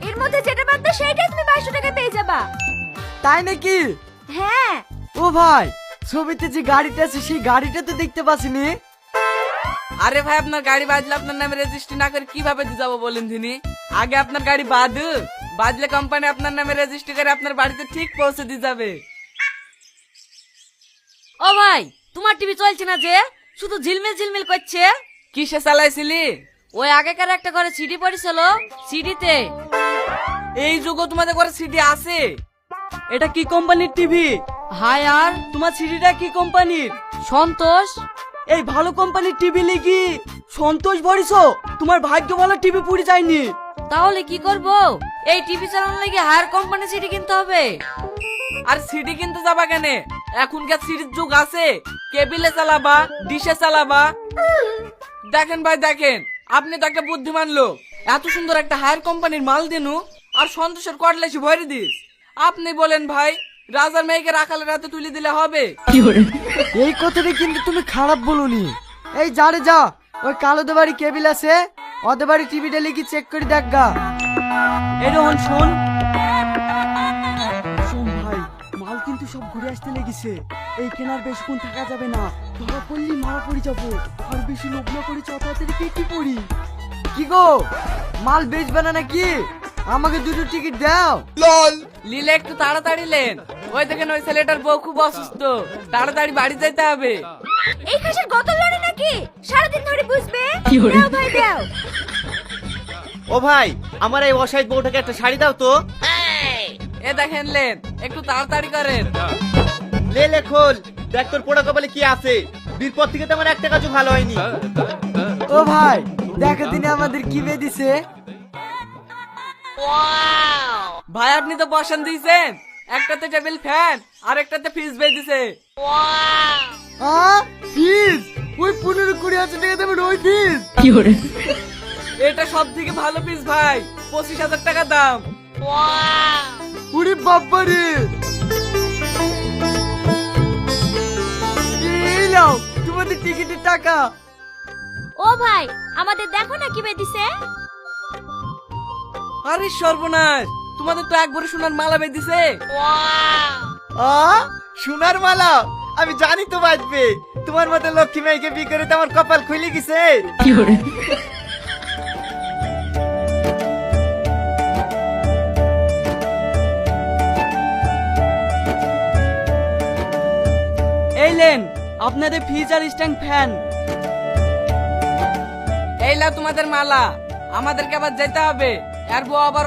এর মধ্যে যেটা বাদবে সেইটাই তুমি 2200 টাকা পেয়ে যাবা। তাই নাকি? হ্যাঁ। ও ভাই, ছবিতে যে গাড়িটা আছে সেই গাড়িটা তো দেখতে পাচ্ছিনি। আরে ভাই, আপনার গাড়ি বাজলে আপনার নামে রেজিস্ট্রি না করে কিভাবে দিয়ে যাবো বলেন দিনি? আগে আপনার গাড়ি বাজলে কোম্পানি আপনার নামে রেজিস্ট্রি করে আপনার বাড়িতে ঠিক পৌঁছে দিয়ে যাবে। ও ভাই, তোমার টিভি চলছে না যে, শুধু ঝিলমিল ঝিলমিল করছে। কিসে চালাইছিলি? ওই আগেকার একটা করে সিডি পড়েছিল, সিডিতে। এই যুগও তোমাদের ঘরে সিডি আছে? এটা কি কোম্পানির টিভি? হাই আর তোমার সিডিটা কি কোম্পানির? সন্তোষ। এই ভালো কোম্পানির টিভি লিখি সন্তোষ ভরিছো, তোমার ভাগ্য ভালো টিভি পুড়ে যায়নি। তাহলে কি করব? এই টিভি চালানোর লাগি হায়ার কোম্পানি সিডি কিনতে হবে। আর সিডি কিনতে যাবা কেন? এখনকার সিডির যুগ আছে, কেবিলে চালাবা, ডিশে চালাবা। দেখেন ভাই দেখেন, আপনি তো একটা বুদ্ধিমান লোক, এত সুন্দর একটা হায়ার কোম্পানির মাল দিনু আর সন্তোষের কটলেসি ভরে দিস। আপনি বলেন ভাই, রাজার মেয়েকে রাখালের রাতে তুলে দিলে হবে? এই কথাটা কিন্তু তুমি খারাপ বলনি। এই যা রে যা, ওই কালোদের বাড়ি কেবিল আছে, ওদের বাড়ি টিভিটা লিখি চেক করে দেখ গা। এই রোহন শোন শোন ভাই, মাল কিন্তু সব ঘুরে আসতে লেগেছে। এই কেনার বেশিক্ষণ থাকা যাবে না, ধরা পড়লি মারা পড়ে যাবো। আর বেশি লোভ না করে তাড়াতাড়ি পেটি পড়ি। কি গো, মাল বেচবে না নাকি? আমাকে দুটো টিকিট দাও। লিলে একটু তাড়াতাড়ি লেন, ওই দেখেন ওই ছেলেটার বউ খুব অসুস্থ, তাড়াতাড়ি বাড়ি যেতে হবে। এই খাসের গতল লড়ে নাকি সারাদিন ধরে বুঝবে? দাও ভাই দাও। ও ভাই, আমার এই অসহায় বউটাকে একটা শাড়ি দাও তো। এ দেখেন লেন, একটু তাড়াতাড়ি করেন। লে খোল, দেখ তোর পোড়া কপালে কি আছে। বিরপর থেকে তো আমার একটা কাজও ভালো হয়নি। ও ভাই, দেখো দিনে আমাদের কি বেদিছে। ভাই আপনি তো বসান দিয়েছেন, একটাতে টেবিল ফ্যান আর একটাতে ফ্রিজ বেঁধেছে। ফিজ ওই 15-20 টাকা দেবেন ওই ফিজ? এটা সব থেকে ভালো পিস ভাই, 25,000 টাকা দাম। ওরে বাবারে, এই নাও তোমাদের টিকিটের টাকা। ও ভাই, আমাদের দেখো না কি বেদিছে। আরে সর্বনাশ, তোমাদের তো একবারে সোনার মালা বেঁধেছে। সোনার মালা? আমি জানি তো বাজবে। তোমার মতো লক্ষ্মী মেয়েকে বিয়ে করে তো আমার কপাল খুলে গেছে। এই লেন আপনাদের ফ্রিজ আর স্ট্যান্ড ফ্যান। এই লাও তোমাদের মালা, আমাদেরকে আবার যেতে হবে। আর বউ আবার